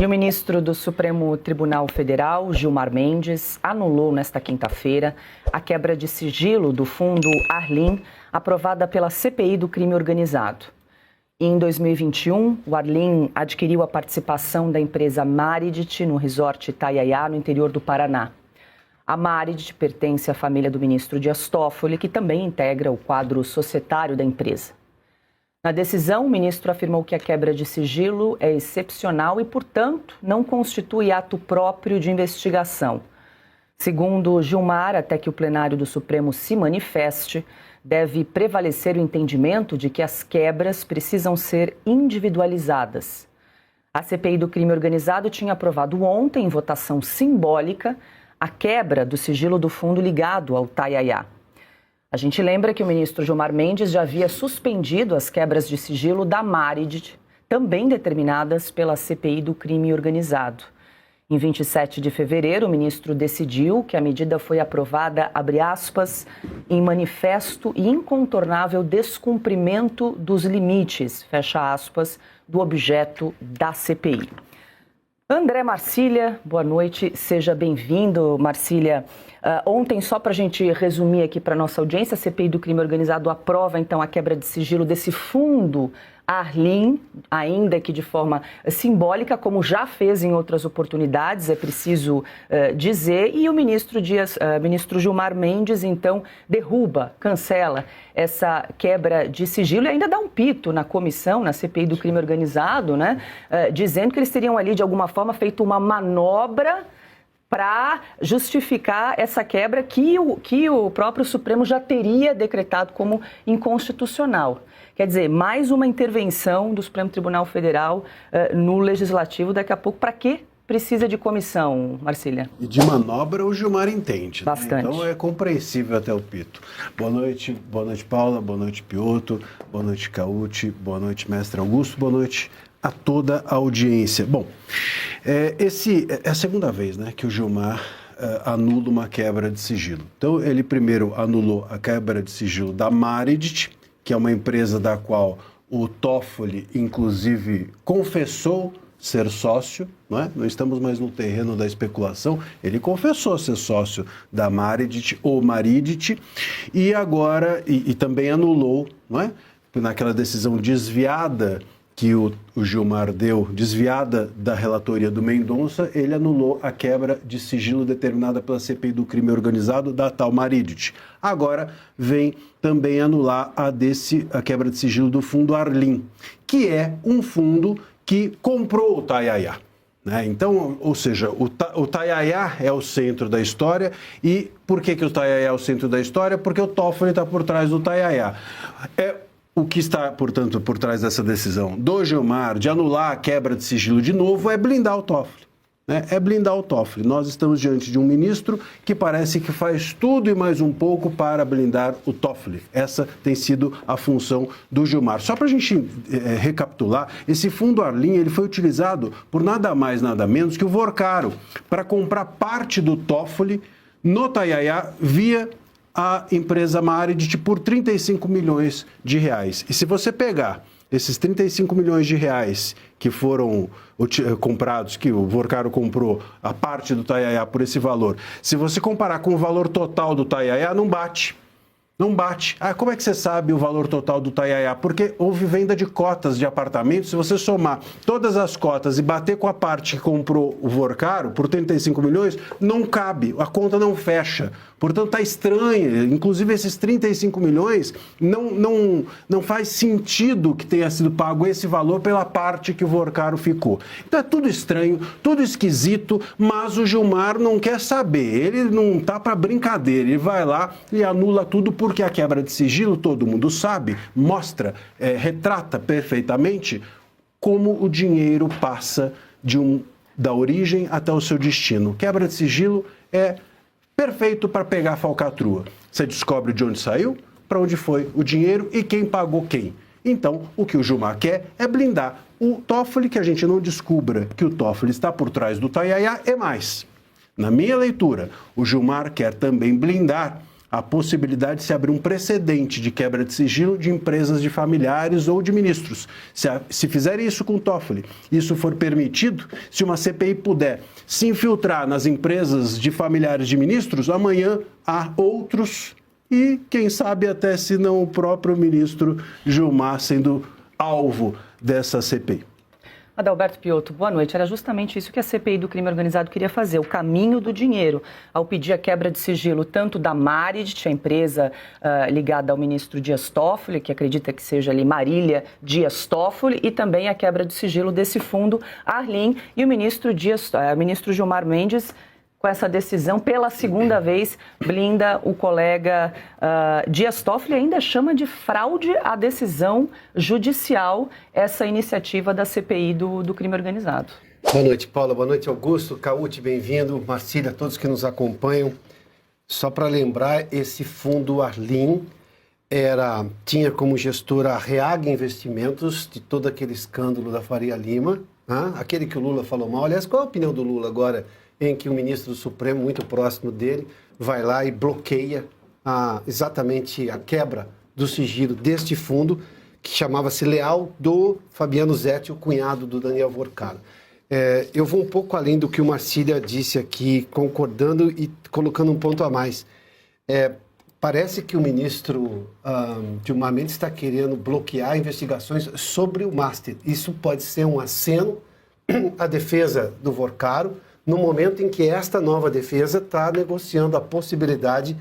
E o ministro do Supremo Tribunal Federal, Gilmar Mendes, anulou nesta quinta-feira a quebra de sigilo do fundo Arlim, aprovada pela CPI do crime organizado. Em 2021, o Arlim adquiriu a participação da empresa Maridit no resort Itaiaiá, no interior do Paraná. A Maridit pertence à família do ministro Dias Toffoli, que também integra o quadro societário da empresa. Na decisão, o ministro afirmou que a quebra de sigilo é excepcional e, portanto, não constitui ato próprio de investigação. Segundo Gilmar, até que o plenário do Supremo se manifeste, deve prevalecer o entendimento de que as quebras precisam ser individualizadas. A CPI do crime organizado tinha aprovado ontem, em votação simbólica, a quebra do sigilo do fundo ligado ao Itaiaiá. A gente lembra que o ministro Gilmar Mendes já havia suspendido as quebras de sigilo da Maridit, também determinadas pela CPI do crime organizado. Em 27 de fevereiro, o ministro decidiu que a medida foi aprovada, abre aspas, em manifesto e incontornável descumprimento dos limites, fecha aspas, do objeto da CPI. André Marcília, boa noite, seja bem-vindo, Marcília. Ontem, só para a gente resumir aqui para a nossa audiência, a CPI do crime organizado aprova, então, a quebra de sigilo desse fundo Arlim, ainda que de forma simbólica, como já fez em outras oportunidades, é preciso dizer, e o ministro Gilmar Mendes, então, derruba, cancela essa quebra de sigilo e ainda dá um pito na comissão, na CPI do crime organizado, né, dizendo que eles teriam ali, de alguma forma, feito uma manobra para justificar essa quebra que o próprio Supremo já teria decretado como inconstitucional. Quer dizer, mais uma intervenção do Supremo Tribunal Federal no Legislativo daqui a pouco. Para quê precisa de comissão, Marcília? E de manobra o Gilmar entende. Bastante. Né? Então é compreensível até o pito. Boa noite Paula, boa noite Piotto, boa noite Cauti, boa noite mestre Augusto, boa noite a toda a audiência. Bom, é a segunda vez, né, que o Gilmar anula uma quebra de sigilo. Então, ele primeiro anulou a quebra de sigilo da Maridit, que é uma empresa da qual o Toffoli, inclusive, confessou ser sócio, não é? Não estamos mais no terreno da especulação, ele confessou ser sócio da Maridit ou Maridit, e agora, e também anulou, não é? Naquela decisão desviada que o Gilmar deu, desviada da relatoria do Mendonça, ele anulou a quebra de sigilo determinada pela CPI do crime organizado da tal Maridit. Agora vem também anular a quebra de sigilo do fundo Arlim, que é um fundo que comprou o Itaiaiá. Né? Então, ou seja, o Itaiaiá é o centro da história. E por que o Itaiaiá é o centro da história? Porque o Toffoli está por trás do Itaiaiá. O que está, portanto, por trás dessa decisão do Gilmar de anular a quebra de sigilo de novo é blindar o Toffoli. Né? É blindar o Toffoli. Nós estamos diante de um ministro que parece que faz tudo e mais um pouco para blindar o Toffoli. Essa tem sido a função do Gilmar. Só para a gente recapitular, esse fundo Arlim ele foi utilizado por nada mais, nada menos que o Vorcaro para comprar parte do Toffoli no Itaiaiá via a empresa Maridit por 35 milhões de reais. E se você pegar esses 35 milhões de reais que foram comprados, que o Vorcaro comprou a parte do Itaiaiá por esse valor, se você comparar com o valor total do Itaiaiá, não bate. Não bate. Como é que você sabe o valor total do Itaiaiá? Porque houve venda de cotas de apartamentos. Se você somar todas as cotas e bater com a parte que comprou o Vorcaro por 35 milhões, não cabe, a conta não fecha. Portanto, está estranha. Inclusive, esses 35 milhões não faz sentido que tenha sido pago esse valor pela parte que o Vorcaro ficou. Então, é tudo estranho, tudo esquisito, mas o Gilmar não quer saber. Ele não está para brincadeira. Ele vai lá e anula tudo porque a quebra de sigilo, todo mundo sabe, mostra, retrata perfeitamente como o dinheiro passa da origem até o seu destino. Quebra de sigilo é perfeito para pegar a falcatrua. Você descobre de onde saiu, para onde foi o dinheiro e quem pagou quem. Então, o que o Gilmar quer é blindar o Toffoli, que a gente não descubra que o Toffoli está por trás do Itaiaiá, é mais. Na minha leitura, o Gilmar quer também blindar a possibilidade de se abrir um precedente de quebra de sigilo de empresas de familiares ou de ministros. Se fizerem isso com o Toffoli, isso for permitido, se uma CPI puder se infiltrar nas empresas de familiares de ministros, amanhã há outros e, quem sabe, até se não o próprio ministro Gilmar sendo alvo dessa CPI. Adalberto Piotto, boa noite. Era justamente isso que a CPI do crime organizado queria fazer, o caminho do dinheiro, ao pedir a quebra de sigilo tanto da Marid, a empresa ligada ao ministro Dias Toffoli, que acredita que seja ali Marília Dias Toffoli, e também a quebra de sigilo desse fundo Arlim, e o ministro Gilmar Mendes, com essa decisão, pela segunda vez, blinda o colega Dias Toffoli, ainda chama de fraude à decisão judicial essa iniciativa da CPI do crime organizado. Boa noite, Paula. Boa noite, Augusto. Caute, bem-vindo. Marcília, todos que nos acompanham. Só para lembrar, esse fundo Arlim tinha como gestora a Reag Investimentos, de todo aquele escândalo da Faria Lima, aquele que o Lula falou mal. Aliás, qual a opinião do Lula agora, em que o ministro do Supremo, muito próximo dele, vai lá e bloqueia exatamente a quebra do sigilo deste fundo, que chamava-se Leal, do Fabiano Zetti, o cunhado do Daniel Vorcaro. Eu vou um pouco além do que o Marcília disse aqui, concordando e colocando um ponto a mais. Parece que o ministro Gilmar Mendes está querendo bloquear investigações sobre o Master. Isso pode ser um aceno à defesa do Vorcaro, no momento em que esta nova defesa está negociando a possibilidade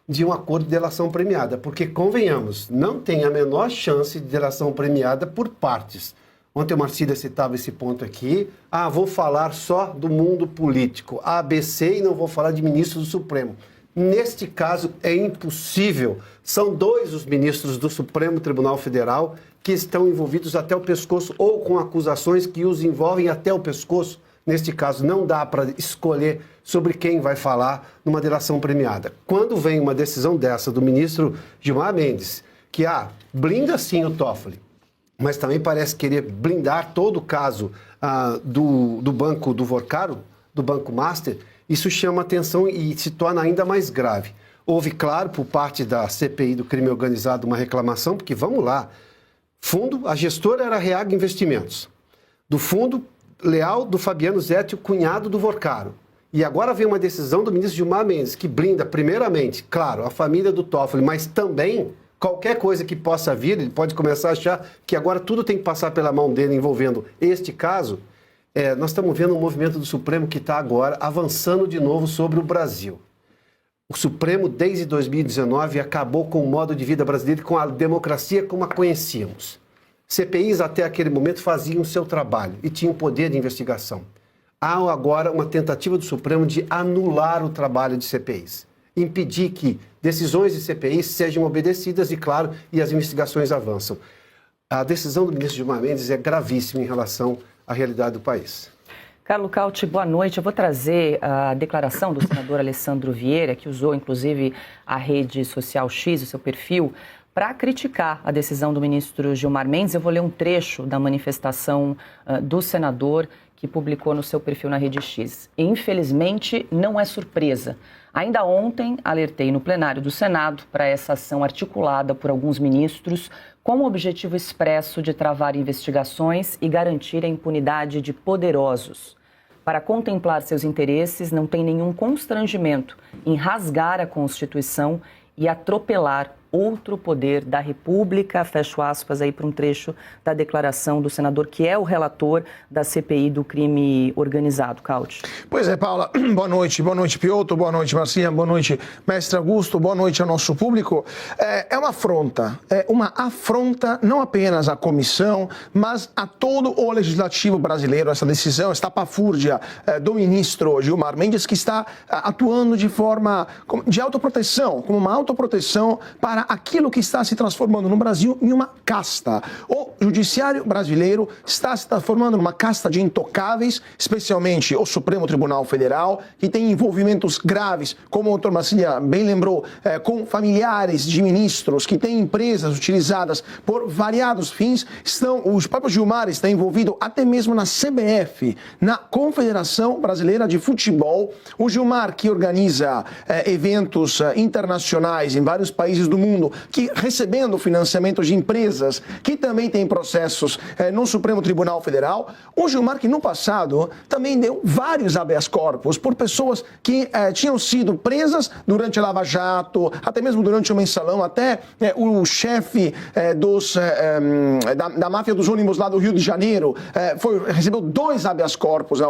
de um acordo de delação premiada. Porque, convenhamos, não tem a menor chance de delação premiada por partes. Ontem o Marcília citava esse ponto aqui. Vou falar só do mundo político, ABC, e não vou falar de ministro do Supremo. Neste caso, é impossível. São 2 os ministros do Supremo Tribunal Federal que estão envolvidos até o pescoço ou com acusações que os envolvem até o pescoço. Neste caso, não dá para escolher sobre quem vai falar numa delação premiada. Quando vem uma decisão dessa do ministro Gilmar Mendes, que blinda sim o Toffoli, mas também parece querer blindar todo o caso do banco do Vorcaro, do Banco Master, isso chama atenção e se torna ainda mais grave. Houve, claro, por parte da CPI do crime organizado, uma reclamação, porque, vamos lá, a gestora era a Reag Investimentos. Do fundo Leal, do Fabiano Zetti, o cunhado do Vorcaro. E agora vem uma decisão do ministro Gilmar Mendes, que blinda, primeiramente, claro, a família do Toffoli, mas também qualquer coisa que possa vir, ele pode começar a achar que agora tudo tem que passar pela mão dele envolvendo este caso. Nós estamos vendo um movimento do Supremo que está agora avançando de novo sobre o Brasil. O Supremo, desde 2019, acabou com o modo de vida brasileiro e com a democracia como a conhecíamos. CPIs até aquele momento faziam o seu trabalho e tinham poder de investigação. Há agora uma tentativa do Supremo de anular o trabalho de CPIs, impedir que decisões de CPIs sejam obedecidas e, claro, e as investigações avançam. A decisão do ministro Gilmar Mendes é gravíssima em relação à realidade do país. Carlo Caute, boa noite. Eu vou trazer a declaração do senador Alessandro Vieira, que usou, inclusive, a rede social X, o seu perfil, para criticar a decisão do ministro Gilmar Mendes. Eu vou ler um trecho da manifestação do senador que publicou no seu perfil na Rede X. Infelizmente, não é surpresa. Ainda ontem, alertei no plenário do Senado para essa ação articulada por alguns ministros com o objetivo expresso de travar investigações e garantir a impunidade de poderosos. Para contemplar seus interesses, não tem nenhum constrangimento em rasgar a Constituição e atropelar outro poder da República, fecho aspas aí para um trecho da declaração do senador, que é o relator da CPI do crime organizado. Caute. Pois é, Paula, boa noite Piotto, boa noite Marcinha, boa noite mestre Augusto, boa noite ao nosso público. É uma afronta não apenas à comissão, mas a todo o legislativo brasileiro, essa decisão, esta papúrdia do ministro Gilmar Mendes, que está atuando de forma de autoproteção, como uma autoproteção para para aquilo que está se transformando no Brasil em uma casta. O judiciário brasileiro está se transformando numa casta de intocáveis, especialmente o Supremo Tribunal Federal, que tem envolvimentos graves, como o Dr. Marcília bem lembrou, com familiares de ministros, que têm empresas utilizadas por variados fins. O próprio Gilmar está envolvido até mesmo na CBF, na Confederação Brasileira de Futebol. O Gilmar, que organiza eventos internacionais em vários países do mundo, que recebendo financiamento de empresas, que também tem processos no Supremo Tribunal Federal. O Gilmar, que no passado também deu vários habeas corpus por pessoas que tinham sido presas durante a Lava Jato, até mesmo durante o Mensalão, até o chefe da máfia dos ônibus lá do Rio de Janeiro recebeu 2 habeas corpus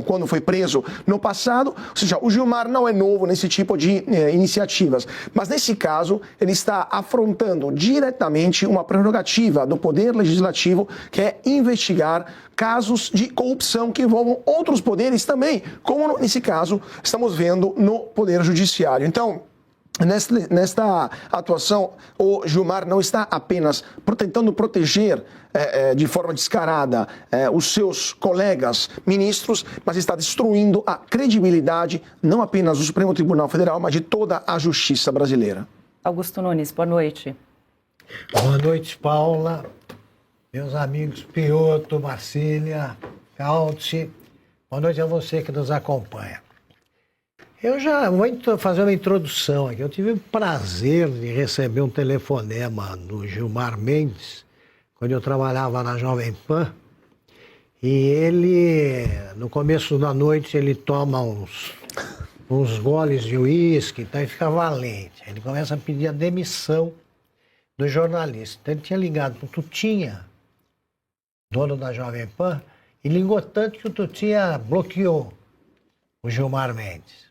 quando foi preso no passado. Ou seja, o Gilmar não é novo nesse tipo de iniciativas, mas nesse caso ele está afrontando diretamente uma prerrogativa do Poder Legislativo, que é investigar casos de corrupção que envolvam outros poderes também, como nesse caso estamos vendo no Poder Judiciário. Então, nesta atuação, o Gilmar não está apenas tentando proteger de forma descarada os seus colegas ministros, mas está destruindo a credibilidade não apenas do Supremo Tribunal Federal, mas de toda a justiça brasileira. Augusto Nunes, boa noite. Boa noite, Paula, meus amigos Piotto, Marcília, Cauti. Boa noite a você que nos acompanha. Eu já vou fazer uma introdução aqui. Eu tive o prazer de receber um telefonema do Gilmar Mendes, quando eu trabalhava na Jovem Pan, e ele, no começo da noite, ele toma uns goles de uísque, então ele fica valente. Ele começa a pedir a demissão do jornalista. Então ele tinha ligado para o Tutinha, dono da Jovem Pan, e ligou tanto que o Tutinha bloqueou o Gilmar Mendes.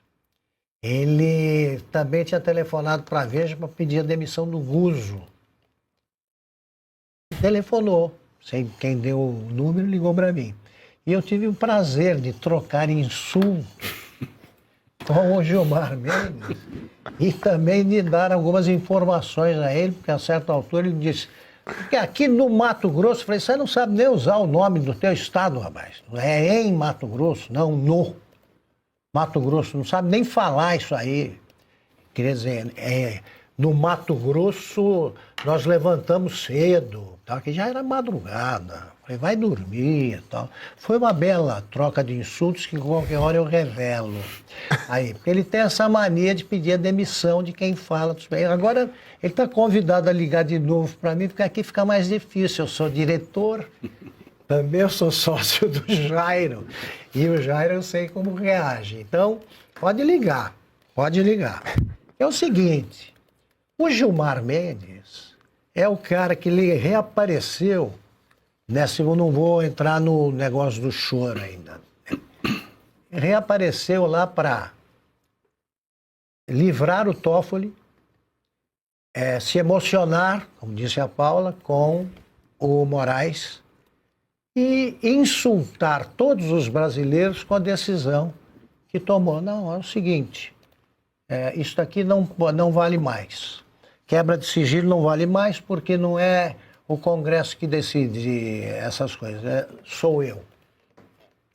Ele também tinha telefonado para a Veja para pedir a demissão do Guzzo. Telefonou, sei quem deu o número, ligou para mim. E eu tive o prazer de trocar insultos com o Gilmar Mendes e também de dar algumas informações a ele, porque a certa altura ele disse que aqui no Mato Grosso, eu falei, você não sabe nem usar o nome do teu estado, rapaz. É em Mato Grosso, não no Mato Grosso, não sabe nem falar isso aí. Quer dizer, no Mato Grosso nós levantamos cedo, tá? Que já era madrugada. Falei, vai dormir e tal. Foi uma bela troca de insultos que qualquer hora eu revelo. Aí, porque ele tem essa mania de pedir a demissão de quem fala. Agora ele está convidado a ligar de novo para mim, porque aqui fica mais difícil. Eu sou diretor. Também eu sou sócio do Jairo, e o Jairo eu sei como reage. Então, pode ligar. É o seguinte, o Gilmar Mendes é o cara que ele reapareceu, eu não vou entrar no negócio do choro ainda. Reapareceu lá para livrar o Toffoli, se emocionar, como disse a Paula, com o Moraes, e insultar todos os brasileiros com a decisão que tomou. Não, é o seguinte, isso daqui não vale mais. Quebra de sigilo não vale mais porque não é o Congresso que decide essas coisas, sou eu.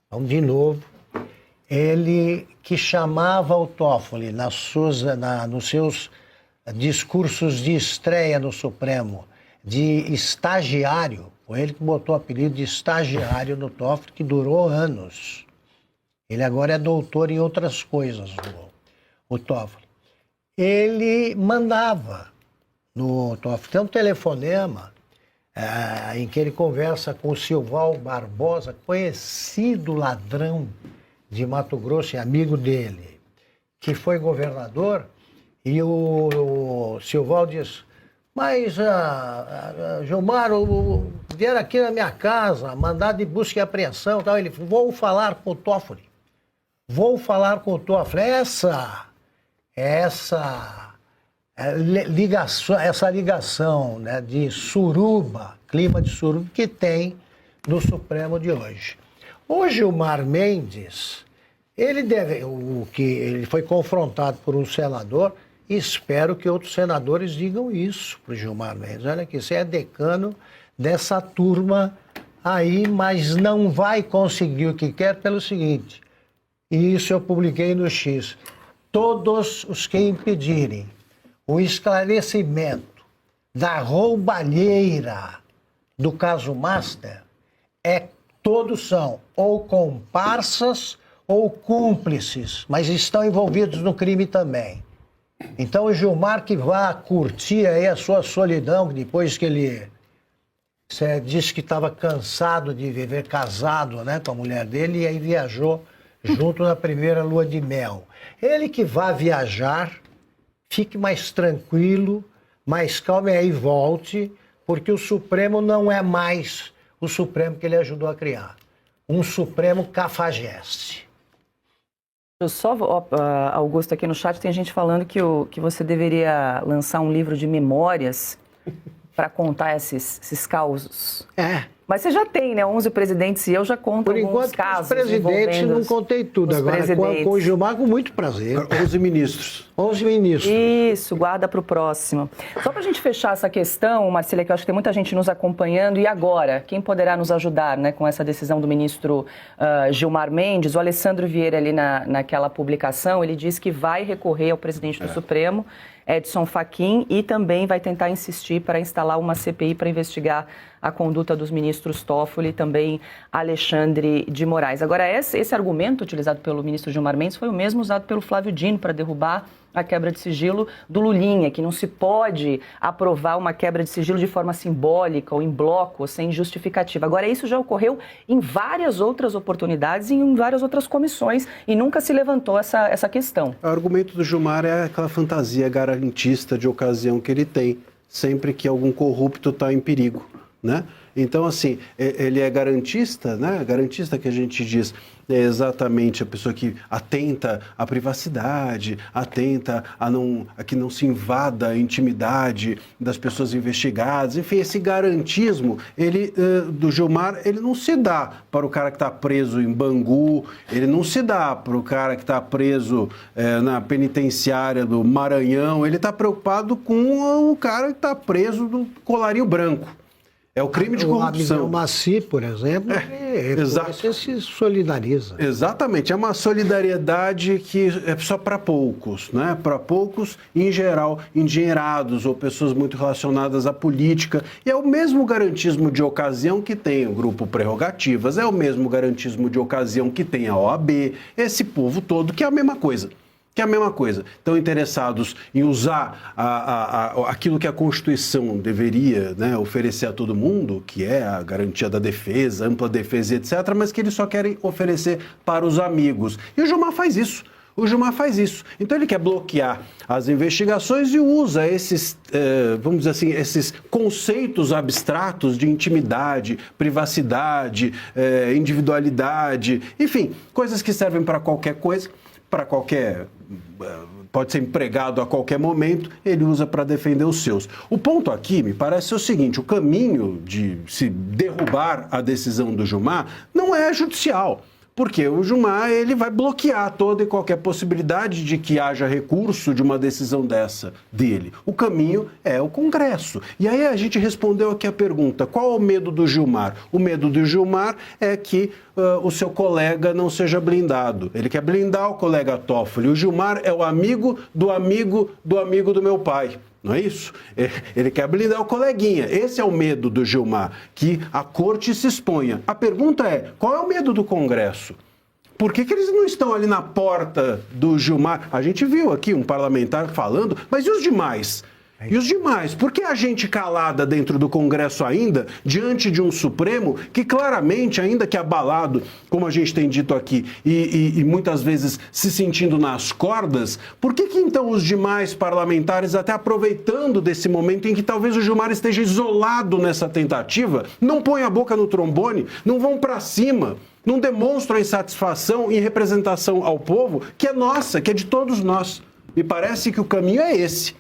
Então, de novo, ele que chamava o Toffoli nos seus discursos de estreia no Supremo de estagiário, foi ele que botou o apelido de estagiário no Toffoli, que durou anos. Ele agora é doutor em outras coisas, o Toffoli. Ele mandava no Toffoli. Tem um telefonema em que ele conversa com o Silval Barbosa, conhecido ladrão de Mato Grosso e amigo dele, que foi governador, e o Silval diz... Mas, Gilmar, vieram aqui na minha casa, mandado de busca e apreensão, tal. Ele falou, vou falar com o Toffoli. Essa ligação, né, de suruba, clima de suruba, que tem no Supremo de hoje. O Gilmar Mendes, ele foi confrontado por um senador e espero que outros senadores digam isso para o Gilmar Mendes. Olha aqui, você é decano dessa turma aí, mas não vai conseguir o que quer pelo seguinte, e isso eu publiquei no X, todos os que impedirem o esclarecimento da roubalheira do caso Master, todos são ou comparsas ou cúmplices, mas estão envolvidos no crime também. Então o Gilmar que vá curtir aí a sua solidão, depois que ele disse que estava cansado de viver casado, né, com a mulher dele, e aí viajou junto na primeira lua de mel. Ele que vá viajar, fique mais tranquilo, mais calmo, e aí volte, porque o Supremo não é mais o Supremo que ele ajudou a criar. Um Supremo cafajeste. Eu só, Augusto, aqui no chat tem gente falando que você deveria lançar um livro de memórias para contar esses causos. Mas você já tem, né? 11 presidentes e eu já conto por alguns enquanto, casos. Os presidentes não contei tudo. Agora, com o Gilmar, com muito prazer. 11 ministros. 11 ministros. Isso, guarda para o próximo. Só para a gente fechar essa questão, Marcília, que eu acho que tem muita gente nos acompanhando. E agora, quem poderá nos ajudar, né, com essa decisão do ministro Gilmar Mendes? O Alessandro Vieira, ali naquela publicação, ele diz que vai recorrer ao presidente do Supremo, Edson Fachin, e também vai tentar insistir para instalar uma CPI para investigar a conduta dos ministros Toffoli e também Alexandre de Moraes. Agora, esse argumento utilizado pelo ministro Gilmar Mendes foi o mesmo usado pelo Flávio Dino para derrubar a quebra de sigilo do Lulinha, que não se pode aprovar uma quebra de sigilo de forma simbólica ou em bloco, ou sem justificativa. Agora, isso já ocorreu em várias outras oportunidades e em várias outras comissões e nunca se levantou essa questão. O argumento do Gilmar é aquela fantasia garantista de ocasião que ele tem, sempre que algum corrupto está em perigo, né? Então, assim, ele é garantista, né? Garantista que a gente diz é exatamente a pessoa que atenta à privacidade, atenta a que não se invada a intimidade das pessoas investigadas. Enfim, esse garantismo do Gilmar, ele não se dá para o cara que está preso em Bangu, ele não se dá para o cara que está preso na penitenciária do Maranhão, ele está preocupado com o cara que está preso do colarinho branco. É o crime de corrupção. O Maci, por exemplo, ele se solidariza. Exatamente, é uma solidariedade que é só para poucos, né? Para poucos, em geral, endinheirados ou pessoas muito relacionadas à política. E é o mesmo garantismo de ocasião que tem o Grupo Prerrogativas, é o mesmo garantismo de ocasião que tem a OAB, esse povo todo, que é a mesma coisa. Estão interessados em usar aquilo que a Constituição deveria, né, oferecer a todo mundo, que é a garantia da defesa, ampla defesa, etc., mas que eles só querem oferecer para os amigos. E o Gilmar faz isso. Então ele quer bloquear as investigações e usa esses, vamos dizer assim, esses conceitos abstratos de intimidade, privacidade, individualidade, enfim, coisas que servem para qualquer coisa, pode ser empregado a qualquer momento, ele usa para defender os seus. O ponto aqui, me parece, é o seguinte: o caminho de se derrubar a decisão do Gilmar não é judicial. Porque o Gilmar, ele vai bloquear toda e qualquer possibilidade de que haja recurso de uma decisão dessa dele. O caminho é o Congresso. E aí a gente respondeu aqui a pergunta: qual é o medo do Gilmar? O medo do Gilmar é que o seu colega não seja blindado. Ele quer blindar o colega Toffoli. O Gilmar é o amigo do amigo do amigo do meu pai. Não é isso? Ele quer blindar o coleguinha. Esse é o medo do Gilmar, que a corte se exponha. A pergunta é: qual é o medo do Congresso? Por que eles não estão ali na porta do Gilmar? A gente viu aqui um parlamentar falando, mas e os demais? E os demais? Por que a gente calada dentro do Congresso ainda, diante de um Supremo que claramente, ainda que abalado, como a gente tem dito aqui, e muitas vezes se sentindo nas cordas, por que então os demais parlamentares, até aproveitando desse momento em que talvez o Gilmar esteja isolado nessa tentativa, não põem a boca no trombone, não vão para cima, não demonstram a insatisfação em representação ao povo, que é nossa, que é de todos nós? Me parece que o caminho é esse.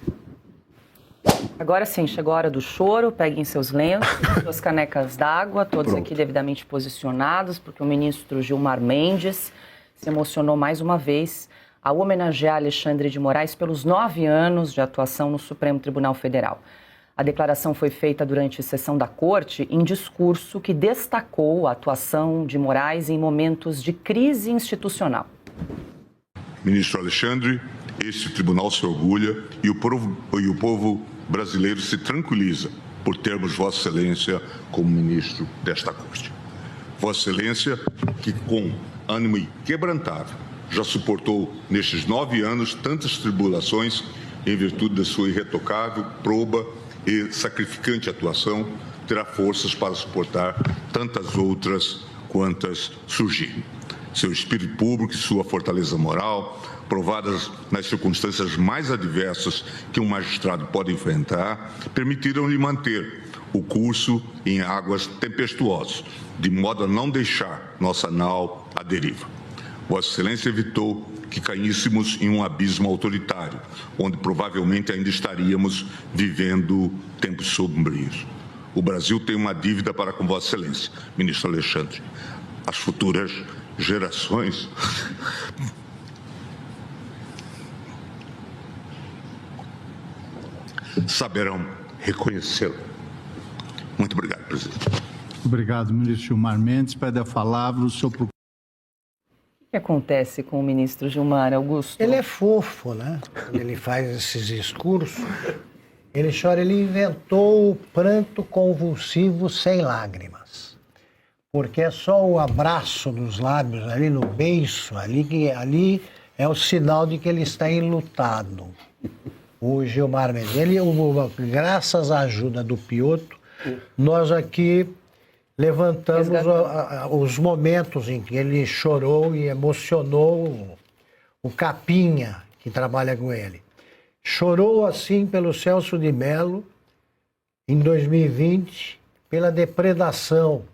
Agora sim, chegou a hora do choro. Peguem seus lenços, suas canecas d'água, todos aqui devidamente posicionados, porque o ministro Gilmar Mendes se emocionou mais uma vez a homenagear Alexandre de Moraes pelos 9 anos de atuação no Supremo Tribunal Federal. A declaração foi feita durante sessão da Corte em discurso que destacou a atuação de Moraes em momentos de crise institucional. Ministro Alexandre, este tribunal se orgulha e o povo brasileiro se tranquiliza por termos Vossa Excelência como ministro desta Corte. Vossa Excelência, que com ânimo inquebrantável já suportou nestes 9 anos tantas tribulações em virtude da sua irretocável, proba e sacrificante atuação, terá forças para suportar tantas outras quantas surgirem. Seu espírito público e sua fortaleza moral, provadas nas circunstâncias mais adversas que um magistrado pode enfrentar, permitiram-lhe manter o curso em águas tempestuosas, de modo a não deixar nossa nau à deriva. Vossa Excelência evitou que caíssemos em um abismo autoritário, onde provavelmente ainda estaríamos vivendo tempos sombrios. O Brasil tem uma dívida para com Vossa Excelência, ministro Alexandre. As futuras gerações saberão reconhecê-lo. Muito obrigado, presidente. Obrigado, ministro Gilmar Mendes. Pede a palavra o senhor procurador. O que acontece com o ministro Gilmar, Augusto? Ele é fofo, né? Quando ele faz esses discursos, ele chora. Ele inventou o pranto convulsivo sem lágrimas. Porque é só o abraço dos lábios, ali no beiço, ali é o sinal de que ele está enlutado. O Gilmar Mendes, graças à ajuda do Piotto, nós aqui levantamos os momentos em que ele chorou e emocionou o Capinha, que trabalha com ele. Chorou assim pelo Celso de Mello, em 2020, pela depredação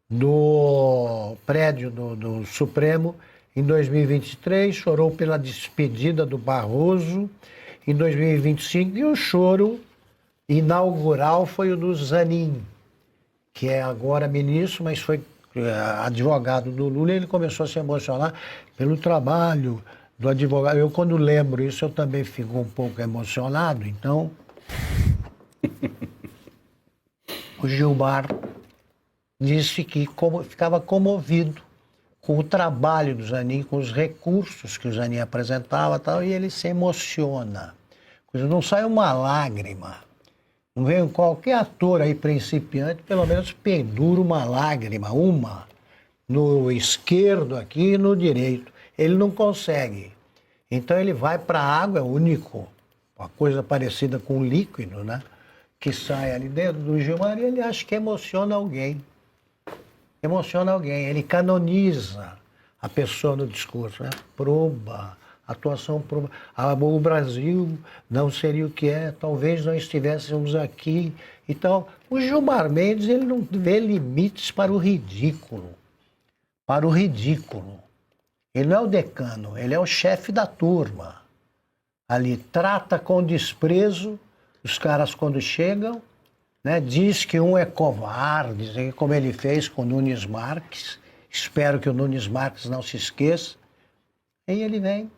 do prédio do Supremo, em 2023, chorou pela despedida do Barroso, em 2025, e o choro inaugural foi o do Zanin, que é agora ministro, mas foi advogado do Lula, e ele começou a se emocionar pelo trabalho do advogado. Eu, quando lembro isso, eu também fico um pouco emocionado. Então, o Gilmar disse que ficava comovido com o trabalho do Zanin, com os recursos que o Zanin apresentava e tal, e ele se emociona. Não sai uma lágrima. Não vem qualquer ator aí principiante, pelo menos pendura uma lágrima, uma, no esquerdo aqui e no direito. Ele não consegue. Então ele vai para a água, é o único, uma coisa parecida com um líquido, né? Que sai ali dentro do Gilmar, e ele acha que emociona alguém. Emociona alguém, ele canoniza a pessoa no discurso, né? Proba, atuação proba. O Brasil não seria o que é, talvez não estivéssemos aqui. Então, o Gilmar Mendes, ele não vê limites para o ridículo. Para o ridículo. Ele não é o decano, ele é o chefe da turma. Ali trata com desprezo os caras quando chegam, né? Diz que um é covarde, como ele fez com o Nunes Marques. Espero que o Nunes Marques não se esqueça. E ele vem.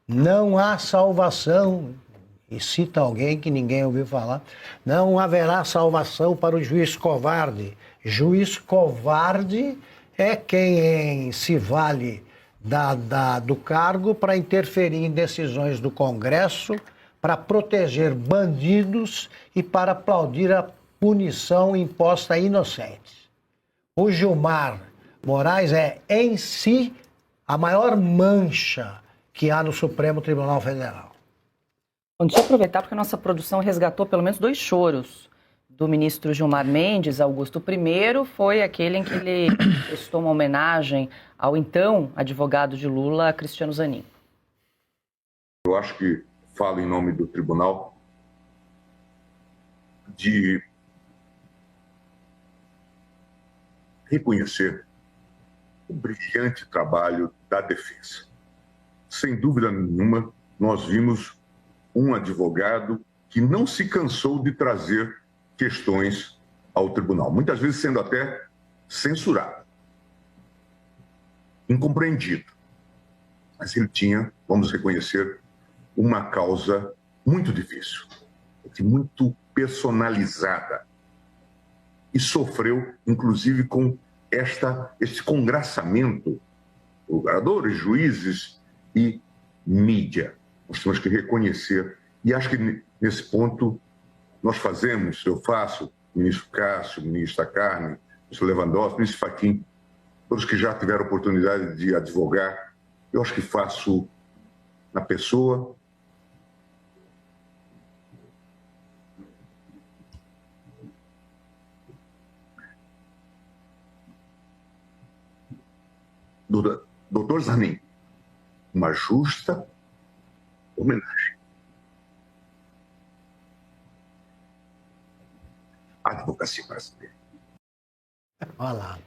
Não há salvação. E cita alguém que ninguém ouviu falar. Não haverá salvação para o juiz covarde. Juiz covarde é quem se vale do cargo para interferir em decisões do Congresso, para proteger bandidos e para aplaudir a punição imposta a inocentes. O Gilmar Moraes é, em si, a maior mancha que há no Supremo Tribunal Federal. Bom, deixa eu aproveitar porque a nossa produção resgatou pelo menos 2 choros do ministro Gilmar Mendes, Augusto. O primeiro foi aquele em que ele prestou uma homenagem ao então advogado de Lula, Cristiano Zanin. Eu acho que falo em nome do tribunal de reconhecer o brilhante trabalho da defesa. Sem dúvida nenhuma, nós vimos um advogado que não se cansou de trazer questões ao tribunal, muitas vezes sendo até censurado, incompreendido. Mas ele tinha vamos reconhecer, uma causa muito difícil, muito personalizada. E sofreu, inclusive, com este congraçamento, procuradores, juízes e mídia. Nós temos que reconhecer, e acho que nesse ponto nós fazemos, eu faço, o ministro Cássio, o ministro Carmen, o ministro Lewandowski, o ministro Fachin, todos que já tiveram oportunidade de advogar, eu acho que faço na pessoa do Dr. Zanin uma justa homenagem à advocacia brasileira. Olha lá.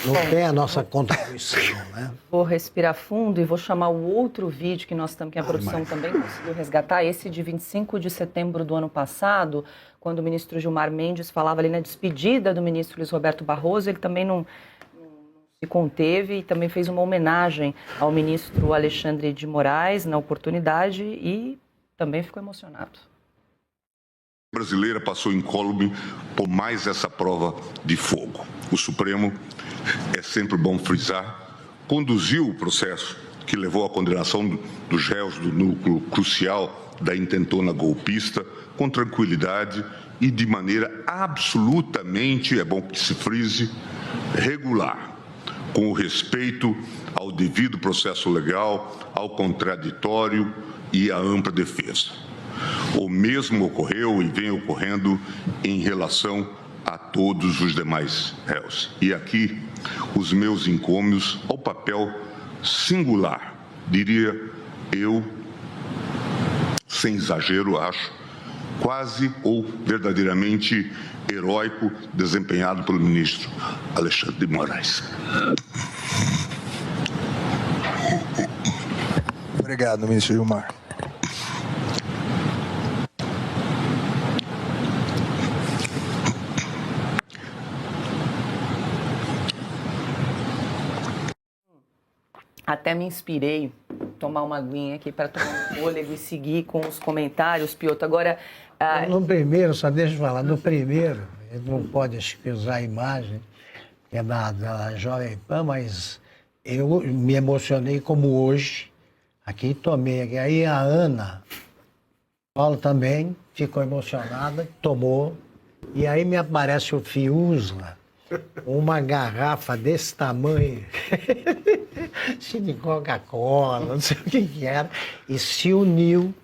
Não tem a nossa contribuição, né? Vou respirar fundo e vou chamar o outro vídeo que nós estamos, que a produção também conseguiu resgatar, esse de 25 de setembro do ano passado, quando o ministro Gilmar Mendes falava ali na despedida do ministro Luiz Roberto Barroso. Ele também não se conteve e também fez uma homenagem ao ministro Alexandre de Moraes na oportunidade e também ficou emocionado. A brasileira passou incólume por mais essa prova de fogo. O Supremo, é sempre bom frisar, conduziu o processo que levou à condenação dos réus do núcleo crucial da intentona golpista com tranquilidade e de maneira absolutamente, é bom que se frise, regular, com o respeito ao devido processo legal, ao contraditório e à ampla defesa. O mesmo ocorreu e vem ocorrendo em relação a todos os demais réus. E aqui, os meus encômios ao papel singular, diria eu, sem exagero, acho, quase ou verdadeiramente heróico, desempenhado pelo ministro Alexandre de Moraes. Obrigado, ministro Gilmar. Até me inspirei tomar uma aguinha aqui para tomar um fôlego e seguir com os comentários, Piotr. Agora... No primeiro, só deixa eu falar, no primeiro, a gente não pode usar a imagem, que é da Jovem Pan, mas eu me emocionei como hoje, aqui tomei, aqui. Aí a Ana Paula também ficou emocionada, tomou, e aí me aparece o Fiusla, uma garrafa desse tamanho, de Coca-Cola, não sei o que era, e se uniu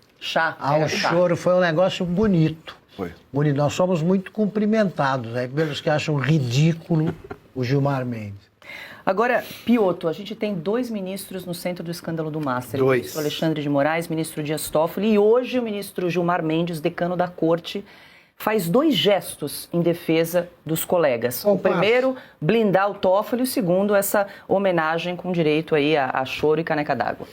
ao choro. Foi um negócio bonito. Foi. Bonito. Nós somos muito cumprimentados, né, pelos que acham ridículo o Gilmar Mendes. Agora, Piotr, a gente tem 2 ministros no centro do escândalo do Master. O ministro Alexandre de Moraes, ministro Dias Toffoli, e hoje o ministro Gilmar Mendes, decano da Corte, faz 2 gestos em defesa dos colegas. O primeiro, blindar o Toffoli, e o segundo, essa homenagem com direito aí a choro e caneca d'água.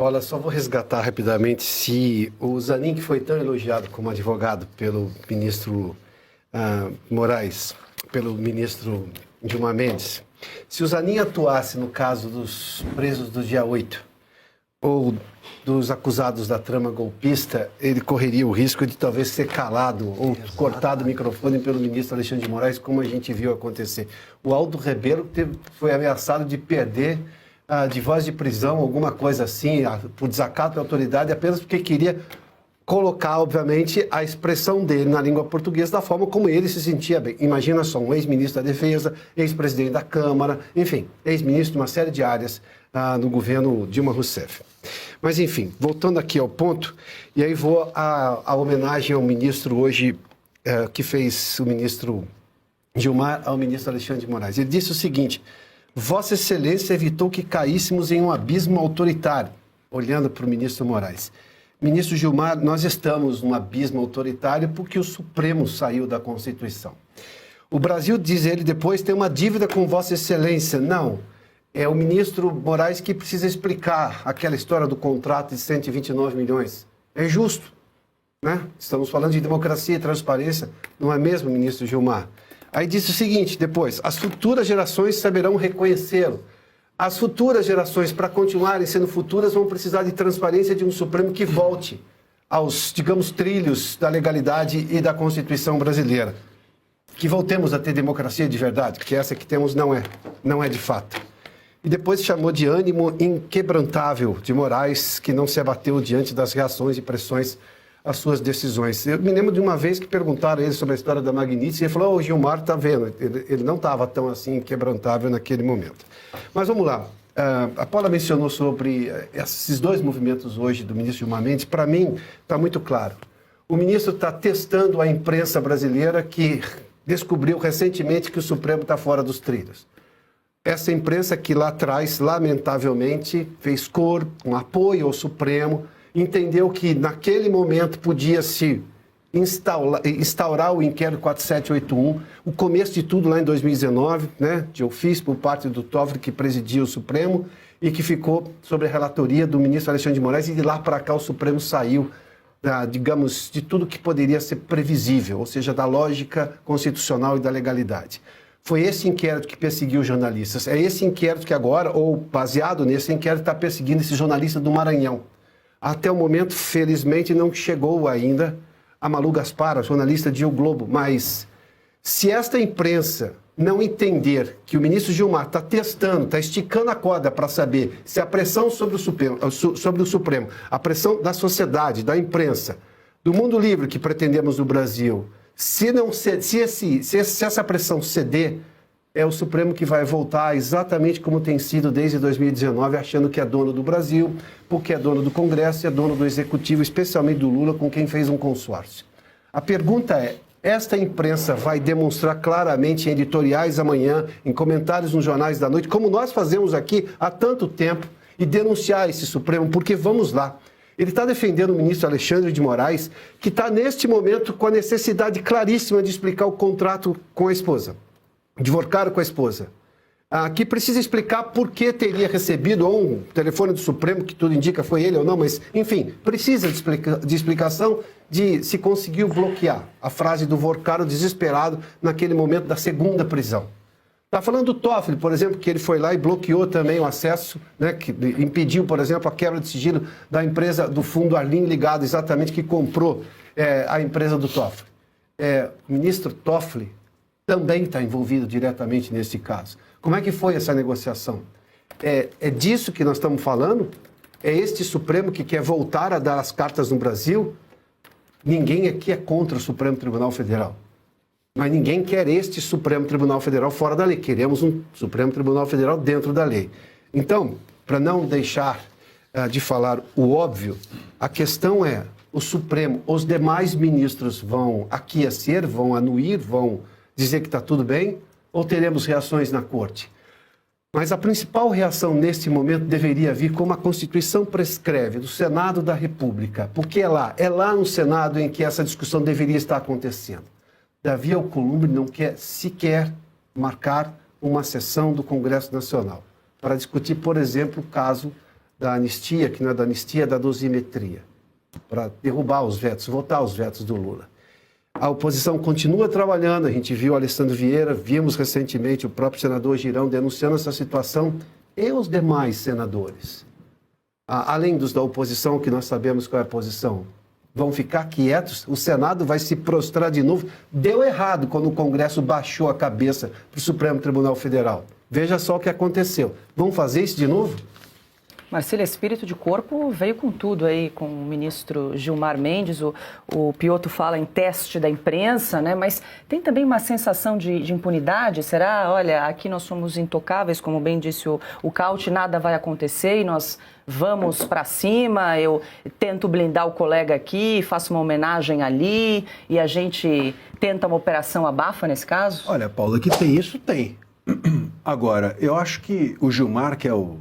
Olha, só vou resgatar rapidamente se o Zanin, que foi tão elogiado como advogado pelo ministro Moraes, pelo ministro Gilmar Mendes, se o Zanin atuasse no caso dos presos do dia 8 ou dos acusados da trama golpista, ele correria o risco de talvez ser calado ou cortado o microfone pelo ministro Alexandre de Moraes, como a gente viu acontecer. O Aldo Rebelo foi ameaçado de perder de voz de prisão, alguma coisa assim, por desacato da autoridade, apenas porque queria colocar, obviamente, a expressão dele na língua portuguesa da forma como ele se sentia bem. Imagina só, um ex-ministro da Defesa, ex-presidente da Câmara, enfim, ex-ministro de uma série de áreas no governo Dilma Rousseff. Mas, enfim, voltando aqui ao ponto, e aí vou à homenagem ao ministro hoje, que fez o ministro Gilmar ao ministro Alexandre de Moraes. Ele disse o seguinte: Vossa Excelência evitou que caíssemos em um abismo autoritário, olhando para o ministro Moraes. Ministro Gilmar, nós estamos num abismo autoritário porque o Supremo saiu da Constituição. O Brasil, diz ele depois, tem uma dívida com Vossa Excelência. Não, é o ministro Moraes que precisa explicar aquela história do contrato de 129 milhões. É justo, né? Estamos falando de democracia e transparência, não é mesmo, ministro Gilmar? Aí disse o seguinte, depois, as futuras gerações saberão reconhecê-lo. As futuras gerações, para continuarem sendo futuras, vão precisar de transparência de um Supremo que volte aos, digamos, trilhos da legalidade e da Constituição brasileira. Que voltemos a ter democracia de verdade, que essa que temos não é de fato. E depois chamou de ânimo inquebrantável de Moraes, que não se abateu diante das reações e pressões às suas decisões. Eu me lembro de uma vez que perguntaram a ele sobre a história da Magnitsky, e ele falou, Gilmar está vendo, ele não estava tão assim inquebrantável naquele momento. Mas vamos lá, a Paula mencionou sobre esses dois movimentos hoje do ministro Gilmar Mendes. Para mim está muito claro, o ministro está testando a imprensa brasileira que descobriu recentemente que o Supremo está fora dos trilhos. Essa imprensa que lá atrás, lamentavelmente, fez cor, um apoio ao Supremo, entendeu que naquele momento podia-se instaurar o inquérito 4781, o começo de tudo lá em 2019, né, de ofício por parte do Toffoli, que presidia o Supremo, e que ficou sob a relatoria do ministro Alexandre de Moraes, e de lá para cá o Supremo saiu, digamos, de tudo que poderia ser previsível, ou seja, da lógica constitucional e da legalidade. Foi esse inquérito que perseguiu os jornalistas. É esse inquérito que agora, ou baseado nesse inquérito, está perseguindo esse jornalista do Maranhão. Até o momento, felizmente, não chegou ainda a Malu Gaspar, a jornalista de O Globo. Mas se esta imprensa não entender que o ministro Gilmar está testando, está esticando a corda para saber se a pressão sobre o Supremo, a pressão da sociedade, da imprensa, do mundo livre que pretendemos no Brasil, se essa pressão ceder, é o Supremo que vai voltar exatamente como tem sido desde 2019, achando que é dono do Brasil, porque é dono do Congresso e é dono do Executivo, especialmente do Lula, com quem fez um consórcio. A pergunta é, esta imprensa vai demonstrar claramente em editoriais amanhã, em comentários nos jornais da noite, como nós fazemos aqui há tanto tempo, e denunciar esse Supremo, porque vamos lá. Ele está defendendo o ministro Alexandre de Moraes, que está, neste momento, com a necessidade claríssima de explicar o contrato com a esposa, divorciado com a esposa, que precisa explicar por que teria recebido um telefone do Supremo, que tudo indica foi ele ou não, mas, enfim, precisa de explicação de se conseguiu bloquear a frase do Vorcaro desesperado naquele momento da segunda prisão. Está falando do Toffoli, por exemplo, que ele foi lá e bloqueou também o acesso, né, que impediu, por exemplo, a quebra de sigilo da empresa do fundo Arlim ligado exatamente, que comprou a empresa do Toffoli. O ministro Toffoli também está envolvido diretamente nesse caso. Como é que foi essa negociação? É disso que nós estamos falando? É este Supremo que quer voltar a dar as cartas no Brasil? Ninguém aqui é contra o Supremo Tribunal Federal. Mas ninguém quer este Supremo Tribunal Federal fora da lei. Queremos um Supremo Tribunal Federal dentro da lei. Então, para não deixar de falar o óbvio, a questão é, o Supremo, os demais ministros vão aquecer, vão anuir, vão dizer que está tudo bem, ou teremos reações na Corte? Mas a principal reação neste momento deveria vir como a Constituição prescreve, do Senado da República, porque é lá no Senado em que essa discussão deveria estar acontecendo. Davi Alcolumbre não quer sequer marcar uma sessão do Congresso Nacional para discutir, por exemplo, o caso da anistia, que não é da anistia, é da dosimetria, para derrubar os vetos, votar os vetos do Lula. A oposição continua trabalhando, a gente viu o Alessandro Vieira, vimos recentemente o próprio senador Girão denunciando essa situação, e os demais senadores, além dos da oposição, que nós sabemos qual é a posição, vão ficar quietos, o Senado vai se prostrar de novo. Deu errado quando o Congresso baixou a cabeça para o Supremo Tribunal Federal. Veja só o que aconteceu. Vão fazer isso de novo? Marcília, espírito de corpo veio com tudo aí, com o ministro Gilmar Mendes. O Piotto fala em teste da imprensa, né? Mas tem também uma sensação de impunidade? Será, olha, aqui nós somos intocáveis, como bem disse o Caute, nada vai acontecer e nós vamos para cima, eu tento blindar o colega aqui, faço uma homenagem ali e a gente tenta uma operação abafa nesse caso? Olha, Paula, que tem isso, tem. Agora, eu acho que o Gilmar, que é o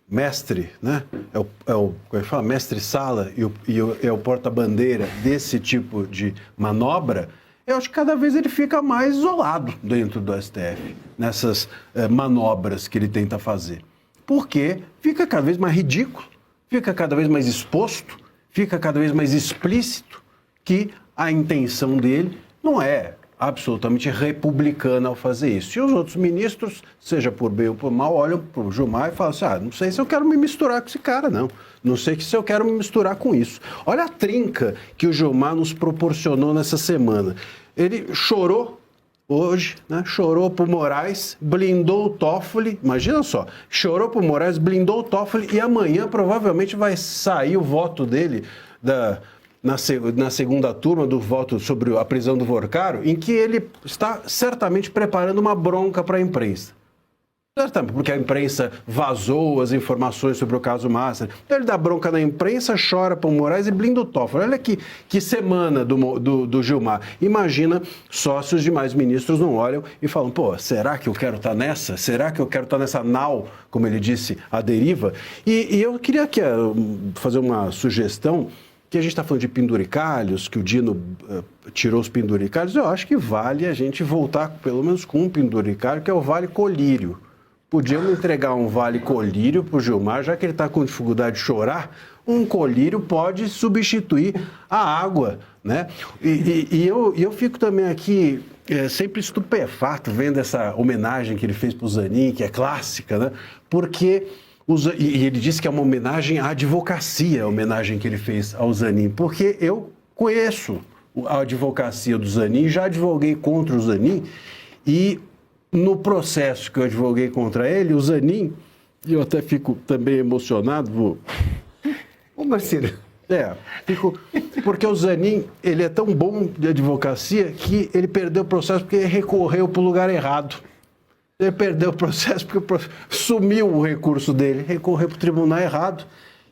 mestre, né? Como é que fala? Mestre-sala e é o porta-bandeira desse tipo de manobra, eu acho que cada vez ele fica mais isolado dentro do STF, nessas manobras que ele tenta fazer. Porque fica cada vez mais ridículo, fica cada vez mais exposto, fica cada vez mais explícito que a intenção dele não é absolutamente republicana ao fazer isso. E os outros ministros, seja por bem ou por mal, olham para o Gilmar e falam assim, não sei se eu quero me misturar com esse cara, não. Não sei se eu quero me misturar com isso. Olha a trinca que o Gilmar nos proporcionou nessa semana. Ele chorou hoje, né? Chorou pro Moraes, blindou o Toffoli, imagina só, chorou pro Moraes, blindou o Toffoli e amanhã provavelmente vai sair o voto dele na segunda turma do voto sobre a prisão do Vorcaro, em que ele está certamente preparando uma bronca para a imprensa. Certamente, porque a imprensa vazou as informações sobre o caso Master. Então ele dá bronca na imprensa, chora para o Moraes e blinda o Toffoli. Olha que semana do Gilmar. Imagina só se os demais ministros não olham e falam, pô, será que eu quero estar nessa? Será que eu quero estar nessa nau, como ele disse, a deriva? E eu queria aqui fazer uma sugestão, que a gente está falando de penduricalhos, que o Dino tirou os penduricalhos. Eu acho que vale a gente voltar pelo menos com um penduricalho, que é o Vale Colírio. Podíamos entregar um vale colírio para o Gilmar, já que ele está com dificuldade de chorar, um colírio pode substituir a água, né? E eu fico também aqui sempre estupefato vendo essa homenagem que ele fez para o Zanin, que é clássica, né? Porque e ele disse que é uma homenagem à advocacia, a homenagem que ele fez ao Zanin, porque eu conheço a advocacia do Zanin, já advoguei contra o Zanin e no processo que eu advoguei contra ele, o Zanin, e eu até fico também emocionado, Ô, Marcílio. Porque o Zanin, ele é tão bom de advocacia que ele perdeu o processo porque recorreu para o lugar errado. Ele perdeu o processo porque sumiu o recurso dele, recorreu para o tribunal errado.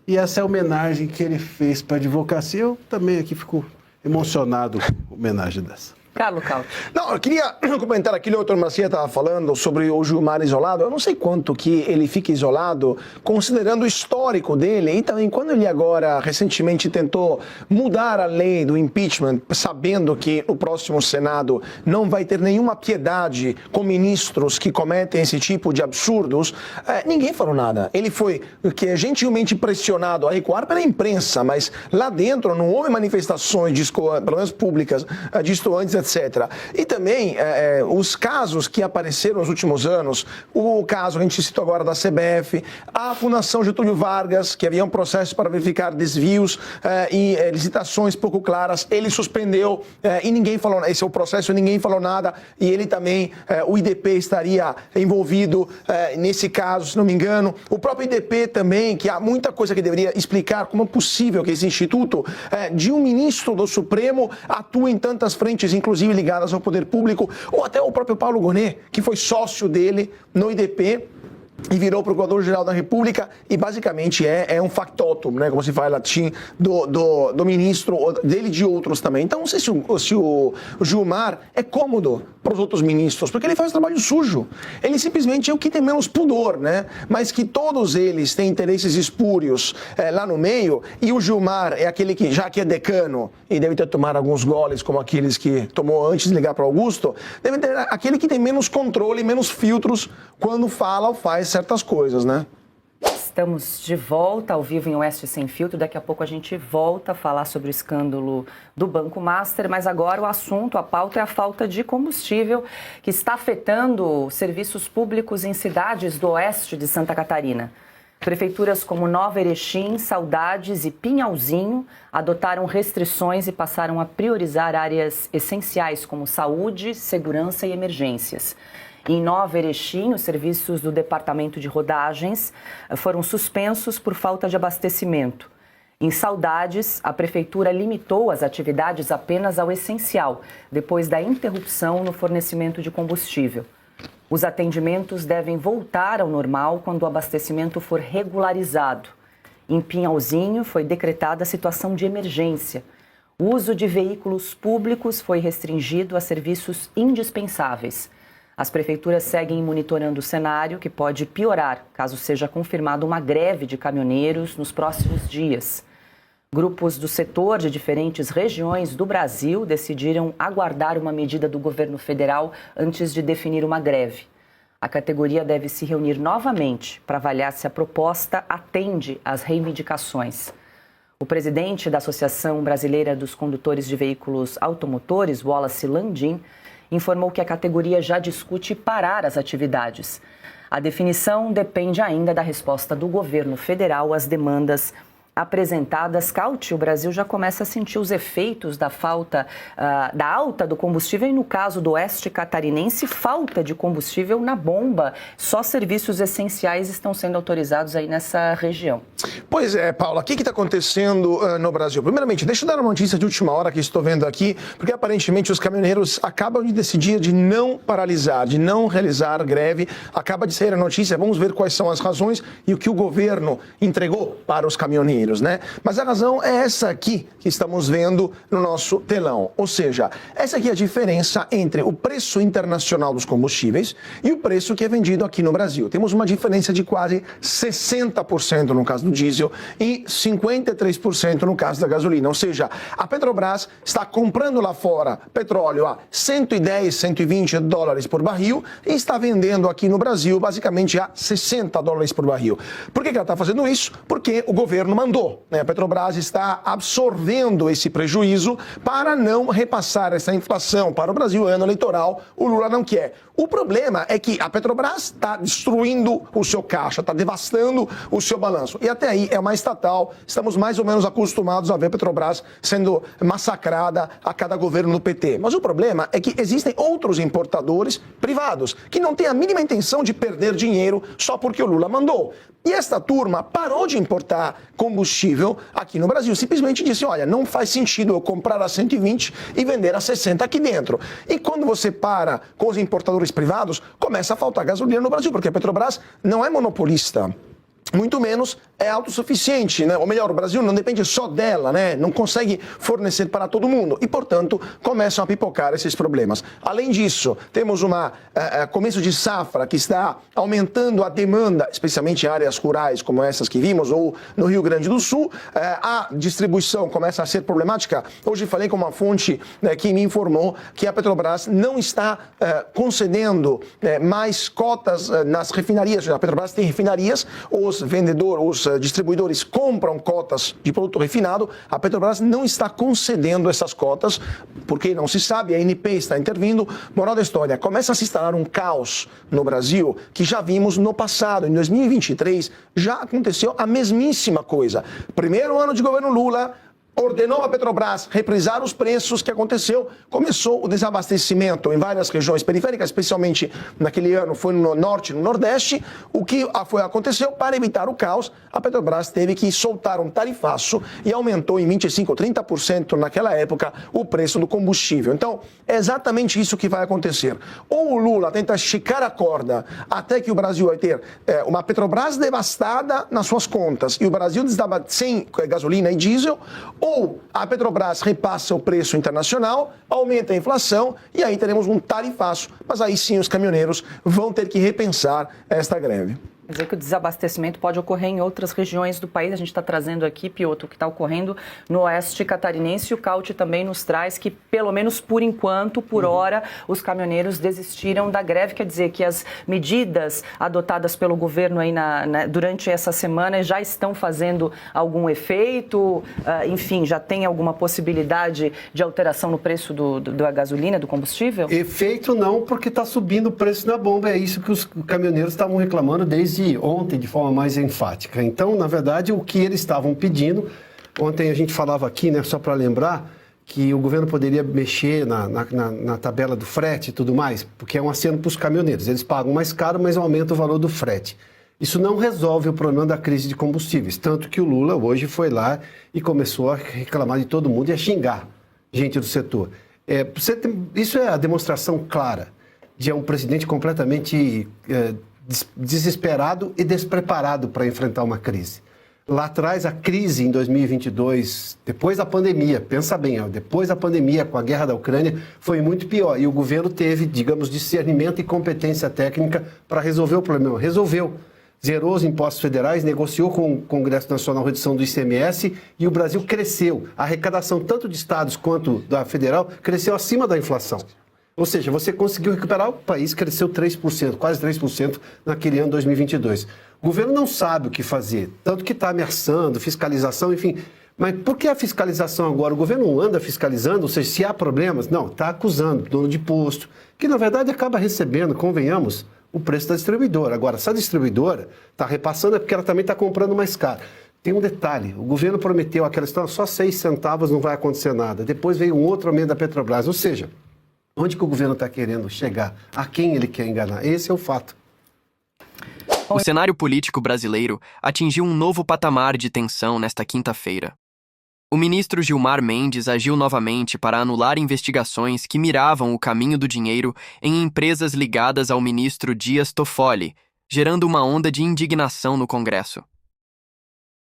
E essa é a homenagem que ele fez para a advocacia. Eu também aqui fico emocionado com a homenagem dessa. Carlos Cauti. Não, eu queria comentar aquilo que o Dr. Marcia estava falando sobre o Gilmar isolado. Eu não sei quanto que ele fica isolado, considerando o histórico dele e também quando ele agora, recentemente, tentou mudar a lei do impeachment, sabendo que no próximo Senado não vai ter nenhuma piedade com ministros que cometem esse tipo de absurdos, ninguém falou nada. Ele foi gentilmente pressionado a recuar pela imprensa, mas lá dentro não houve manifestações, pelo menos públicas, distoantes, etc. E também os casos que apareceram nos últimos anos, o caso que a gente citou agora da CBF, a Fundação Getúlio Vargas, que havia um processo para verificar desvios e licitações pouco claras, ele suspendeu e ninguém falou, esse é o processo, ninguém falou nada, e ele também, o IDP estaria envolvido nesse caso, se não me engano. O próprio IDP também, que há muita coisa que deveria explicar como é possível que esse instituto de um ministro do Supremo atua em tantas frentes, inclusive ligadas ao poder público, ou até o próprio Paulo Gonet, que foi sócio dele no IDP e virou Procurador-Geral da República e basicamente é um factotum, né, como se fala em latim, do ministro, dele e de outros também. Então não sei se o Gilmar é cômodo para os outros ministros, porque ele faz trabalho sujo. Ele simplesmente é o que tem menos pudor, né? Mas que todos eles têm interesses espúrios lá no meio, e o Gilmar é aquele que, já que é decano e deve ter tomado alguns goles como aqueles que tomou antes de ligar para Augusto, deve ter aquele que tem menos controle, menos filtros quando fala ou faz certas coisas, né? Estamos de volta ao vivo em Oeste Sem Filtro. Daqui a pouco a gente volta a falar sobre o escândalo do Banco Master, mas agora o assunto, a pauta é a falta de combustível que está afetando serviços públicos em cidades do oeste de Santa Catarina. Prefeituras como Nova Erechim, Saudades e Pinhalzinho adotaram restrições e passaram a priorizar áreas essenciais como saúde, segurança e emergências. Em Nova Erechim, os serviços do Departamento de Rodagens foram suspensos por falta de abastecimento. Em Saudades, a Prefeitura limitou as atividades apenas ao essencial, depois da interrupção no fornecimento de combustível. Os atendimentos devem voltar ao normal quando o abastecimento for regularizado. Em Pinhalzinho, foi decretada a situação de emergência. O uso de veículos públicos foi restringido a serviços indispensáveis. As prefeituras seguem monitorando o cenário, que pode piorar caso seja confirmada uma greve de caminhoneiros nos próximos dias. Grupos do setor de diferentes regiões do Brasil decidiram aguardar uma medida do governo federal antes de definir uma greve. A categoria deve se reunir novamente para avaliar se a proposta atende às reivindicações. O presidente da Associação Brasileira dos Condutores de Veículos Automotores, Wallace Landim, informou que a categoria já discute parar as atividades. A definição depende ainda da resposta do governo federal às demandas apresentadas. Cauti, o Brasil já começa a sentir os efeitos da da alta do combustível e, no caso do oeste catarinense, falta de combustível na bomba. Só serviços essenciais estão sendo autorizados aí nessa região. Pois é, Paula, o que está acontecendo no Brasil? Primeiramente, deixa eu dar uma notícia de última hora que estou vendo aqui, porque aparentemente os caminhoneiros acabam de decidir de não paralisar, de não realizar greve. Acaba de sair a notícia, vamos ver quais são as razões e o que o governo entregou para os caminhoneiros. Né? Mas a razão é essa aqui que estamos vendo no nosso telão. Ou seja, essa aqui é a diferença entre o preço internacional dos combustíveis e o preço que é vendido aqui no Brasil. Temos uma diferença de quase 60% no caso do diesel e 53% no caso da gasolina. Ou seja, a Petrobras está comprando lá fora petróleo a 110, 120 dólares por barril e está vendendo aqui no Brasil basicamente a 60 dólares por barril. Por que ela está fazendo isso? Porque o governo mandou. A Petrobras está absorvendo esse prejuízo para não repassar essa inflação para o Brasil. Ano eleitoral, o Lula não quer. O problema é que a Petrobras está destruindo o seu caixa, está devastando o seu balanço. E até aí é uma estatal, estamos mais ou menos acostumados a ver a Petrobras sendo massacrada a cada governo do PT. Mas o problema é que existem outros importadores privados que não têm a mínima intenção de perder dinheiro só porque o Lula mandou. E esta turma parou de importar combustível aqui no Brasil. Simplesmente disse, olha, não faz sentido eu comprar a 120 e vender a 60 aqui dentro. E quando você para com os importadores privados, começa a faltar gasolina no Brasil, porque a Petrobras não é monopolista. Muito menos é autossuficiente, né? Ou melhor, o Brasil não depende só dela, né? Não consegue fornecer para todo mundo e, portanto, começam a pipocar esses problemas. Além disso, temos começo de safra que está aumentando a demanda, especialmente em áreas rurais como essas que vimos, ou no Rio Grande do Sul. A distribuição começa a ser problemática. Hoje falei com uma fonte que me informou que a Petrobras não está concedendo mais cotas nas refinarias. A Petrobras tem refinarias, os distribuidores compram cotas de produto refinado, a Petrobras não está concedendo essas cotas, porque não se sabe, a ANP está intervindo. Moral da história, começa a se instalar um caos no Brasil que já vimos no passado. Em 2023 já aconteceu a mesmíssima coisa. Primeiro ano de governo Lula, ordenou a Petrobras reprisar os preços. Que aconteceu? Começou o desabastecimento em várias regiões periféricas, especialmente naquele ano foi no norte e no nordeste. O que aconteceu? Para evitar o caos, a Petrobras teve que soltar um tarifaço e aumentou em 25% ou 30% naquela época o preço do combustível. Então, é exatamente isso que vai acontecer. Ou o Lula tenta esticar a corda até que o Brasil vai ter uma Petrobras devastada nas suas contas e o Brasil sem gasolina e diesel, ou a Petrobras repassa o preço internacional, aumenta a inflação e aí teremos um tarifaço. Mas aí sim os caminhoneiros vão ter que repensar esta greve. Quer dizer que o desabastecimento pode ocorrer em outras regiões do país. A gente está trazendo aqui, Piotr, o que está ocorrendo no oeste catarinense. E o Cauti também nos traz que, pelo menos por enquanto, por hora, os caminhoneiros desistiram da greve. Quer dizer que as medidas adotadas pelo governo aí durante essa semana já estão fazendo algum efeito? Enfim, já tem alguma possibilidade de alteração no preço da gasolina, do combustível? Efeito não, porque está subindo o preço na bomba. É isso que os caminhoneiros estavam reclamando desde ontem, de forma mais enfática. Então, na verdade, o que eles estavam pedindo, ontem a gente falava aqui, né, só para lembrar, que o governo poderia mexer na tabela do frete e tudo mais, porque é um aceno para os caminhoneiros. Eles pagam mais caro, mas aumenta o valor do frete. Isso não resolve o problema da crise de combustíveis, tanto que o Lula hoje foi lá e começou a reclamar de todo mundo e a xingar gente do setor. Isso é a demonstração clara de um presidente completamente desesperado e despreparado para enfrentar uma crise. Lá atrás, a crise em 2022, depois da pandemia, pensa bem, depois da pandemia, com a guerra da Ucrânia, foi muito pior. E o governo teve, digamos, discernimento e competência técnica para resolver o problema. Resolveu. Zerou os impostos federais, negociou com o Congresso Nacional a redução do ICMS e o Brasil cresceu. A arrecadação, tanto de estados quanto da federal, cresceu acima da inflação. Ou seja, você conseguiu recuperar, o país cresceu 3%, quase 3% naquele ano 2022. O governo não sabe o que fazer, tanto que está ameaçando, fiscalização, enfim. Mas por que a fiscalização agora? O governo não anda fiscalizando, ou seja, se há problemas, não, está acusando o dono de posto, que na verdade acaba recebendo, convenhamos, o preço da distribuidora. Agora, se a distribuidora está repassando é porque ela também está comprando mais caro. Tem um detalhe, o governo prometeu aquela história, só 6 centavos não vai acontecer nada. Depois veio um outro aumento da Petrobras, ou seja, onde que o governo está querendo chegar? A quem ele quer enganar? Esse é o fato. O cenário político brasileiro atingiu um novo patamar de tensão nesta quinta-feira. O ministro Gilmar Mendes agiu novamente para anular investigações que miravam o caminho do dinheiro em empresas ligadas ao ministro Dias Toffoli, gerando uma onda de indignação no Congresso.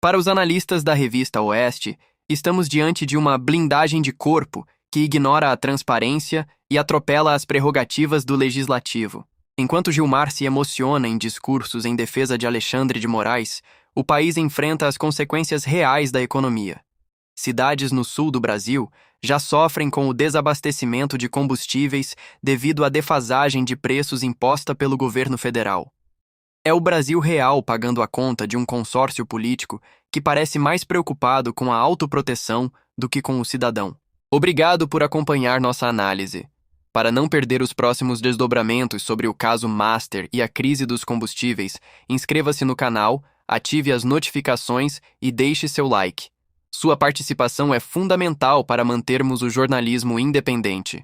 Para os analistas da revista Oeste, estamos diante de uma blindagem de corpo que ignora a transparência e atropela as prerrogativas do Legislativo. Enquanto Gilmar se emociona em discursos em defesa de Alexandre de Moraes, o país enfrenta as consequências reais da economia. Cidades no sul do Brasil já sofrem com o desabastecimento de combustíveis devido à defasagem de preços imposta pelo governo federal. É o Brasil real pagando a conta de um consórcio político que parece mais preocupado com a autoproteção do que com o cidadão. Obrigado por acompanhar nossa análise. Para não perder os próximos desdobramentos sobre o caso Master e a crise dos combustíveis, inscreva-se no canal, ative as notificações e deixe seu like. Sua participação é fundamental para mantermos o jornalismo independente.